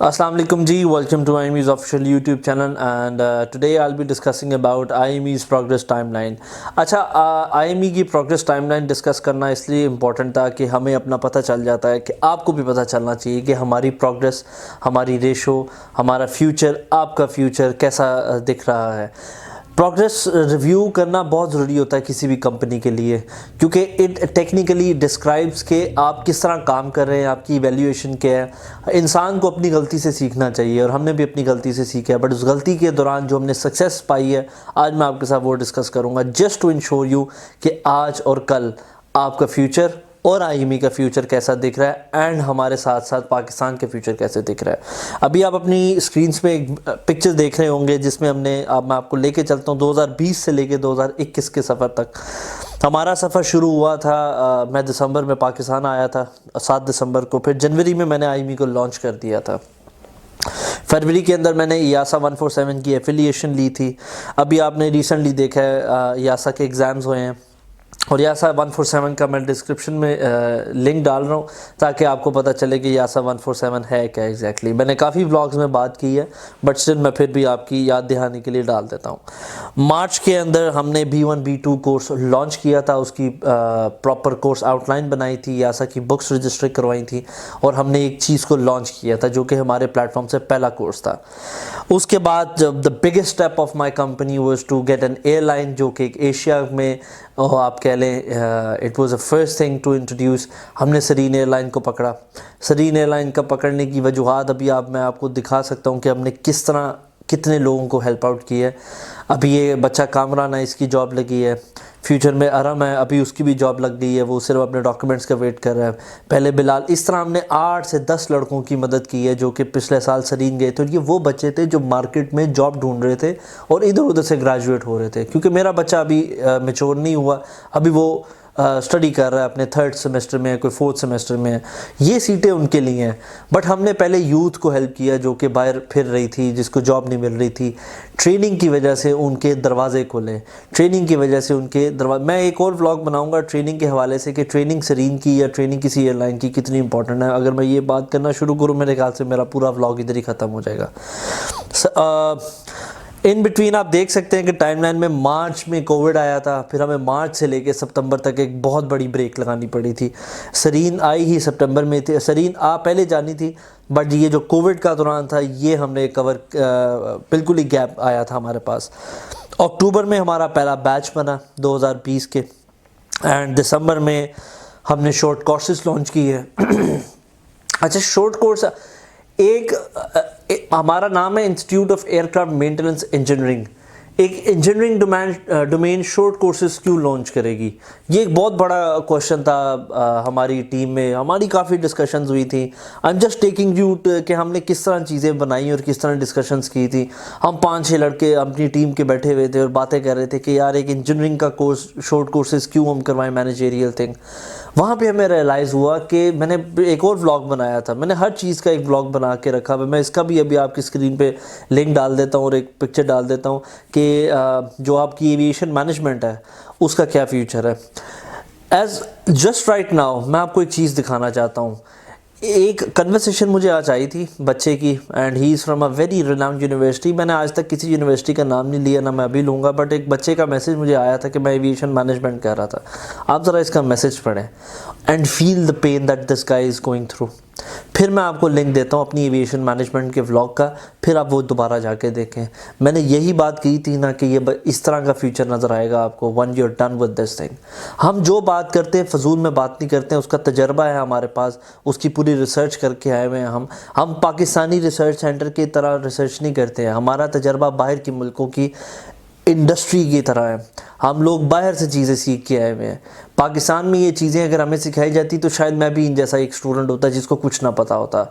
Assalamu alaikum ji, welcome to IME's official YouTube channel and today I'll be discussing about IME's progress timeline. अच्छा, IME की progress timeline discuss करना इसलिए important था कि हमें अपना पता चल जाता है कि आपको भी पता चलना चाहिए कि हमारी progress, हमारी रेशो, हमारा future, आपका future कैसा दिख रहा है. प्रोग्रेस रिव्यू करना बहुत ज़रूरी होता है किसी भी कंपनी के लिए, क्योंकि इट टेक्निकली डिस्क्राइब्स कि आप किस तरह काम कर रहे हैं, आपकी इवैल्यूएशन क्या है. इंसान को अपनी गलती से सीखना चाहिए और हमने भी अपनी गलती से सीखा है, बट उस गलती के दौरान जो हमने सक्सेस पाई है आज मैं आपके साथ वो डिस्कस करूँगा, जस्ट टू इंश्योर यू कि आज और कल आपका फ्यूचर और आईएमई का फ्यूचर कैसा दिख रहा है एंड हमारे साथ साथ पाकिस्तान के फ्यूचर कैसे दिख रहा है. अभी आप अपनी स्क्रीन्स पे एक पिक्चर देख रहे होंगे जिसमें मैं आपको लेके चलता हूँ 2020 से लेके 2021 के सफ़र तक. हमारा सफ़र शुरू हुआ था, मैं दिसंबर में पाकिस्तान आया था 7 दिसंबर को, फिर जनवरी में मैंने आईएमई को लॉन्च कर दिया था. फरवरी के अंदर मैंने यासा 147 की एफिलिएशन ली थी. अभी आपने रिसेंटली देखा है यासा के एग्ज़ाम्स हुए हैं और यासा 147 का मैं डिस्क्रिप्शन में लिंक डाल रहा हूँ ताकि आपको पता चले कि यासा 147 है क्या एग्जैक्टली. मैंने काफ़ी व्लॉग्स में बात की है बट स्टिल मैं फिर भी आपकी याद दिलाने के लिए डाल देता हूँ. मार्च के अंदर हमने B1 B2 कोर्स लॉन्च किया था, उसकी प्रॉपर कोर्स आउटलाइन बनाई थी, यासा की बुक्स रजिस्टर करवाई थी और हमने एक चीज़ को लॉन्च किया था जो कि हमारे प्लेटफॉर्म से पहला कोर्स था. उसके बाद जब the biggest step of my company was to get an airline, जो कि एशिया में आप कह लें it was the first thing to introduce. हमने सरीन एयरलाइन को पकड़ा. सरीन एयरलाइन का पकड़ने की वजूहात अभी मैं आपको दिखा सकता हूँ कि हमने किस तरह कितने लोगों को हेल्प आउट की है. अभी ये बच्चा कामरान है, इसकी जॉब लगी है. फ्यूचर में अरम है, अभी उसकी भी जॉब लग गई है, वो सिर्फ अपने डॉक्यूमेंट्स का वेट कर रहा है. पहले बिलाल. इस तरह हमने 8 से 10 लड़कों की मदद की है जो कि पिछले साल सरीन गए थे. और ये वो बच्चे थे जो मार्केट में जॉब ढूंढ रहे थे और इधर उधर से ग्रेजुएट हो रहे थे, क्योंकि मेरा बच्चा अभी मैच्योर नहीं हुआ, अभी वो स्टडी कर रहा है, अपने 3rd सेमेस्टर में है, कोई 4th सेमेस्टर में है. ये सीटें उनके लिए हैं. बट हमने पहले यूथ को हेल्प किया जो कि बाहर फिर रही थी, जिसको जॉब नहीं मिल रही थी. ट्रेनिंग की वजह से उनके दरवाजे खुले, ट्रेनिंग की वजह से उनके दरवाजे. मैं एक और व्लॉग बनाऊंगा ट्रेनिंग के हवाले से कि ट्रेनिंग सरीन की या ट्रेनिंग किसी एयरलाइन की कितनी इंपॉर्टेंट है. अगर मैं ये बात करना शुरू करूँ मेरे ख्याल से मेरा पूरा व्लॉग इधर ही ख़त्म हो जाएगा. इन बिटवीन आप देख सकते हैं कि टाइमलाइन में मार्च में कोविड आया था, फिर हमें मार्च से लेके सितंबर तक एक बहुत बड़ी ब्रेक लगानी पड़ी थी. सरीन आई ही सितंबर में थी, सरीन पहले जानी थी, बट ये जो कोविड का दौरान था ये हमने कवर बिल्कुल ही गैप आया था हमारे पास. अक्टूबर में हमारा पहला बैच बना 2020 के एंड दिसंबर में हमने शॉर्ट कोर्सेज लॉन्च किए. अच्छा, शॉर्ट कोर्स हमारा नाम है institute of aircraft maintenance engineering. एक इंजीनियरिंग डोमेन शॉर्ट कोर्सेज क्यों लॉन्च करेगी, ये एक बहुत बड़ा क्वेश्चन था. हमारी टीम में हमारी काफ़ी डिस्कशंस हुई थी. I am just taking you कि हमने किस तरह चीज़ें बनाई और किस तरह डिस्कशंस की थी. हम 5-6 लड़के अपनी टीम के बैठे हुए थे और बातें कर रहे थे कि यार एक इंजीनियरिंग का कोर्स शॉर्ट कोर्सेज क्यों हम करवाएं, मैनेजरियल थिंग. वहाँ पे हमें रियलाइज़ हुआ कि मैंने एक और व्लॉग बनाया था, मैंने हर चीज़ का एक व्लॉग बना के रखा है. मैं इसका भी अभी आपकी स्क्रीन पे लिंक डाल देता हूँ और एक पिक्चर डाल देता हूँ कि जो आपकी एविएशन मैनेजमेंट है उसका क्या फ्यूचर है. एज जस्ट राइट नाउ मैं आपको एक चीज़ दिखाना चाहता हूँ. एक कन्वर्सेशन मुझे आज आई थी बच्चे की and he is from a very renowned university. मैंने आज तक किसी यूनिवर्सिटी का नाम नहीं लिया, ना मैं अभी लूँगा, बट एक बच्चे का मैसेज मुझे आया था कि मैं एविएशन मैनेजमेंट कर रहा था. आप ज़रा इसका मैसेज पढ़ें and feel the pain that this guy is going through. फिर मैं आपको लिंक देता हूँ अपनी एविएशन मैनेजमेंट के व्लॉग का, फिर आप वो दोबारा जाके देखें. मैंने यही बात की थी ना कि ये इस तरह का फ्यूचर नज़र आएगा आपको one you are done with this thing. हम जो बात करते हैं फजूल में बात नहीं करते हैं, उसका तजर्बा है हमारे पास, उसकी पूरी रिसर्च करके आए हुए हैं. हम पाकिस्तानी रिसर्च सेंटर की तरह रिसर्च नहीं करते हैं. हमारा तजर्बा बाहर के मुल्कों की इंडस्ट्री की तरह है. हम लोग बाहर से चीज़ें सीख के आए हुए हैं. पाकिस्तान में ये चीज़ें अगर हमें सिखाई जाती तो शायद मैं भी इन जैसा एक स्टूडेंट होता जिसको कुछ ना पता होता.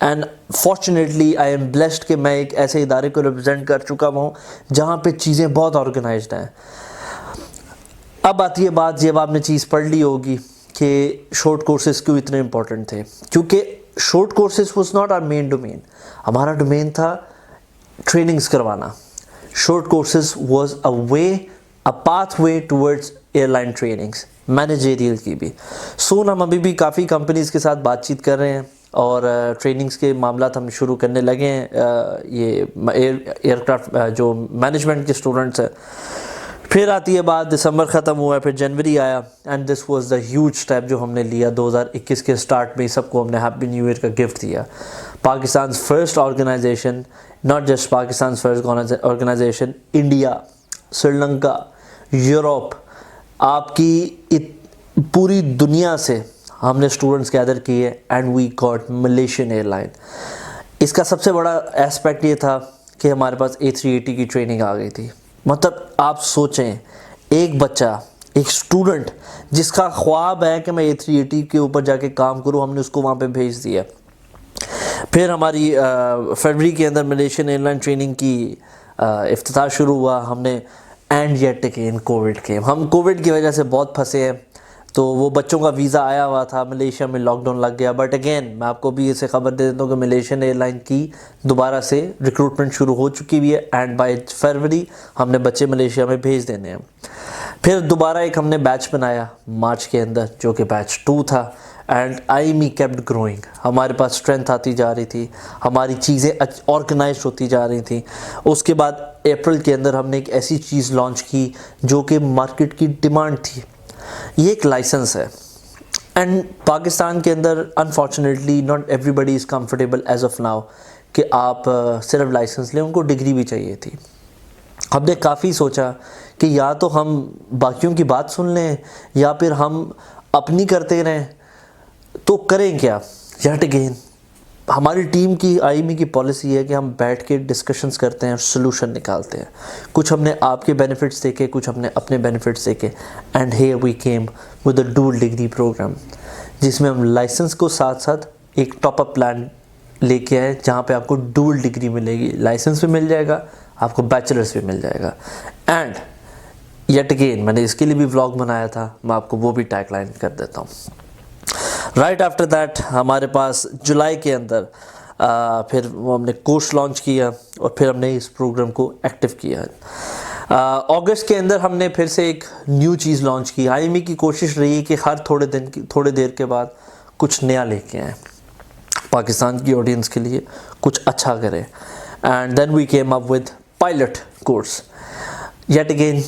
And fortunately I am blessed कि मैं एक ऐसे इदारे को रिप्रेजेंट कर चुका हूँ जहाँ पे चीज़ें बहुत ऑर्गेनाइज्ड हैं. अब आती है बात, जब आपने चीज़ पढ़ ली होगी कि शॉर्ट कोर्सेज क्यों इतने इंपॉर्टेंट थे, क्योंकि short courses was not our main domain. हमारा डोमेन था ट्रेनिंग्स करवाना. Short courses was a pathway towards airline trainings, managerial की भी. सोन हम अभी भी काफ़ी कंपनीज़ के साथ बातचीत कर रहे हैं اور ٹریننگز کے معاملات ہم شروع کرنے لگے ہیں. یہ ایئرکرافٹ جو مینجمنٹ کے اسٹوڈنٹس ہیں. پھر آتی ہے بات دسمبر ختم ہوا ہے, پھر جنوری آیا, and this was the huge step جو ہم نے لیا 2021 کے اسٹارٹ میں ہی. سب کو ہم نے ہیپی نیو ایئر کا گفٹ دیا. Pakistan first organization, not just Pakistan first organization, India, Sri Lanka, Europe, آپ کی پوری دنیا سے ہم نے اسٹوڈنٹس گیدر کیے, and we got Malaysian airline. اس کا سب سے بڑا ایسپیکٹ یہ تھا کہ ہمارے پاس A380 کی ٹریننگ آ گئی تھی. مطلب آپ سوچیں, ایک بچہ, ایک اسٹوڈنٹ جس کا خواب ہے کہ میں A380 کے اوپر جا کے کام کروں, ہم نے اس کو وہاں پہ بھیج دیا. پھر ہماری فروری کے اندر ملیشین ایئر لائن ٹریننگ کی افتتاح شروع ہوا. ہم نے اینڈ یٹ اگین کووڈ کے, ہم کووڈ کی وجہ سے بہت پھنسے ہیں. تو وہ بچوں کا ویزا آیا ہوا تھا, ملیشیا میں لاک ڈاؤن لگ گیا. بٹ اگین میں آپ کو بھی اسے خبر دے دیتا ہوں کہ ملیشین ایئر لائن کی دوبارہ سے ریکروٹمنٹ شروع ہو چکی ہوئی ہے, اینڈ بائی فروری ہم نے بچے ملیشیا میں بھیج دینے ہیں. پھر دوبارہ ایک ہم نے بیچ بنایا مارچ کے اندر, جو کہ بیچ 2 تھا, اینڈ IME kept growing. ہمارے پاس اسٹرینتھ آتی جا رہی تھی, ہماری چیزیں آرگنائزڈ ہوتی جا رہی تھیں. اس کے بعد اپریل کے اندر ہم نے ایک ایسی چیز لانچ کی جو کہ مارکیٹ کی ڈیمانڈ تھی. یہ ایک لائسنس ہے, اینڈ پاکستان کے اندر unfortunately not everybody is comfortable as of now کہ آپ صرف لائسنس لیں, ان کو ڈگری بھی چاہیے تھی. ہم نے کافی سوچا کہ یا تو ہم باقیوں کی بات سن لیں یا پھر ہم اپنی کرتے رہیں, تو کریں کیا. یٹ اگین ہماری ٹیم کی IME کی پالیسی ہے کہ ہم بیٹھ کے ڈسکشنز کرتے ہیں, سلوشن نکالتے ہیں. کچھ ہم نے آپ کے بینیفٹس دیکھے, کچھ ہم نے اپنے بینیفٹس دیکھے, and here we came with a dual degree programme, جس میں ہم لائسنس کو ساتھ ساتھ ایک ٹاپ اپ پلان لے کے آئے, جہاں پہ آپ کو ڈول ڈگری ملے گی. لائسنس بھی مل جائے گا آپ کو, بیچلرس بھی مل جائے گا. اینڈ یٹ اگین میں نے اس کے لیے بھی ولاگ بنایا تھا, میں آپ کو وہ بھی ٹیگ لائن کر دیتا ہوں. رائٹ آفٹر دیٹ ہمارے پاس جولائی کے اندر پھر وہ ہم نے کورس لانچ کیا, اور پھر ہم نے اس پروگرام کو ایکٹیو کیا. اگست کے اندر ہم نے پھر سے ایک نیو چیز لانچ کی. IME کی کوشش رہی کہ ہر تھوڑے دیر کے بعد کچھ نیا لے کے آئیں, پاکستان کی آڈینس کے لیے کچھ اچھا کریں. And then we came up with pilot course. Yet again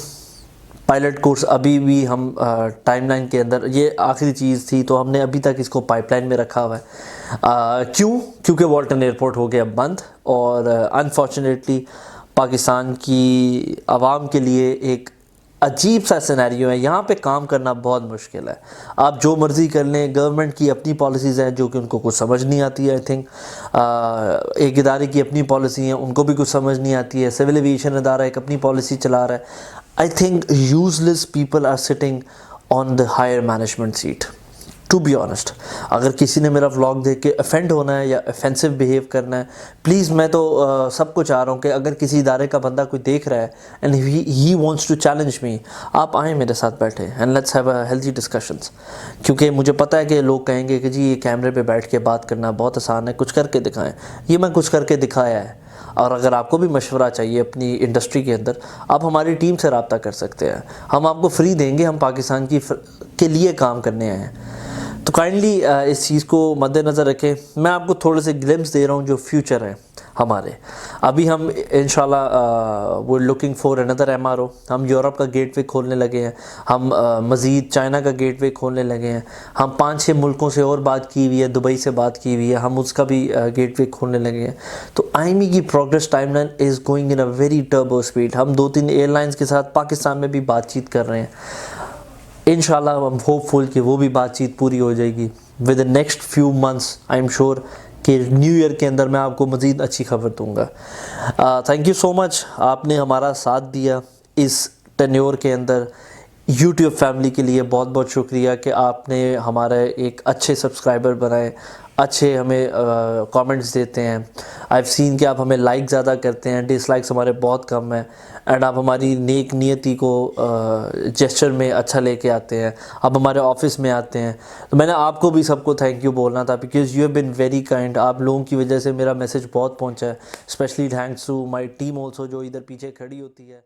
pilot course ابھی بھی ہم ٹائم لائن کے اندر, یہ آخری چیز تھی تو ہم نے ابھی تک اس کو پائپ لائن میں رکھا ہوا ہے. کیونکہ والٹن ایئرپورٹ ہو گیا بند, اور انفارچونیٹلی پاکستان کی عوام کے لیے ایک عجیب سا سینیریو ہے. یہاں پہ کام کرنا بہت مشکل ہے. آپ جو مرضی کر لیں, گورنمنٹ کی اپنی پالیسیز ہیں جو کہ ان کو کچھ سمجھ نہیں آتی ہے. آئی تھنک ایک ادارے کی اپنی پالیسی ہیں, ان کو بھی کچھ سمجھ نہیں آتی ہے. سول ایویشن ادارہ ایک اپنی پالیسی چلا رہا ہے. I think useless people are sitting on the higher management seat, to be honest. اگر کسی نے میرا vlog دیکھ کے offend ہونا ہے یا offensive behave کرنا ہے, پلیز میں تو سب کو چاہ رہا ہوں کہ اگر کسی ادارے کا بندہ کوئی دیکھ رہا ہے and he wants to challenge me, آپ آئیں میرے ساتھ بیٹھیں and let's have a healthy discussions. کیونکہ مجھے پتہ ہے کہ لوگ کہیں گے کہ جی یہ کیمرے پہ بیٹھ کے بات کرنا بہت آسان ہے, کچھ کر کے دکھائیں. یہ میں کچھ کر کے دکھایا ہے. اور اگر آپ کو بھی مشورہ چاہیے اپنی انڈسٹری کے اندر, آپ ہماری ٹیم سے رابطہ کر سکتے ہیں. ہم آپ کو فری دیں گے, ہم پاکستان کے لیے کام کرنے آئے ہیں. تو کائنڈلی اس چیز کو مد نظر رکھیں. میں آپ کو تھوڑے سے گلمس دے رہا ہوں جو فیوچر ہیں ہمارے. ابھی ہم انشاءاللہ we're looking for another MRO. ہم یورپ کا گیٹ وے کھولنے لگے ہیں, ہم مزید چائنا کا گیٹ وے کھولنے لگے ہیں. ہم 5-6 ملکوں سے اور بات کی ہوئی ہے, دبئی سے بات کی ہوئی ہے, ہم اس کا بھی گیٹ وے کھولنے لگے ہیں. تو IME کی progress time line is going in a very turbo speed. ہم 2-3 ایئر لائنس کے ساتھ پاکستان میں بھی بات چیت کر رہے ہیں. انشاءاللہ ہم ہوپ فل کہ وہ بھی بات چیت پوری ہو جائے گی with the next few months. I am sure کہ نیو ایئر کے اندر میں آپ کو مزید اچھی خبر دوں گا. تھینک یو سو مچ, آپ نے ہمارا ساتھ دیا اس ٹینیور کے اندر. یوٹیوب فیملی کے لیے بہت بہت شکریہ کہ آپ نے ہمارے ایک اچھے سبسکرائبر بنائے, اچھے ہمیں کامنٹس دیتے ہیں. آئی ہیو سین کہ آپ ہمیں لائک زیادہ کرتے ہیں, ڈس لائکس ہمارے بہت کم ہیں. اینڈ آپ ہماری نیک نیتی کو جیسچر میں اچھا لے کے آتے ہیں, آپ ہمارے آفس میں آتے ہیں. تو میں نے آپ کو بھی سب کو تھینک یو بولنا تھا, because you have been very kind. آپ لوگوں کی وجہ سے میرا میسیج بہت پہنچا ہے. Especially thanks to my team also جو ادھر پیچھے کھڑی ہوتی ہے.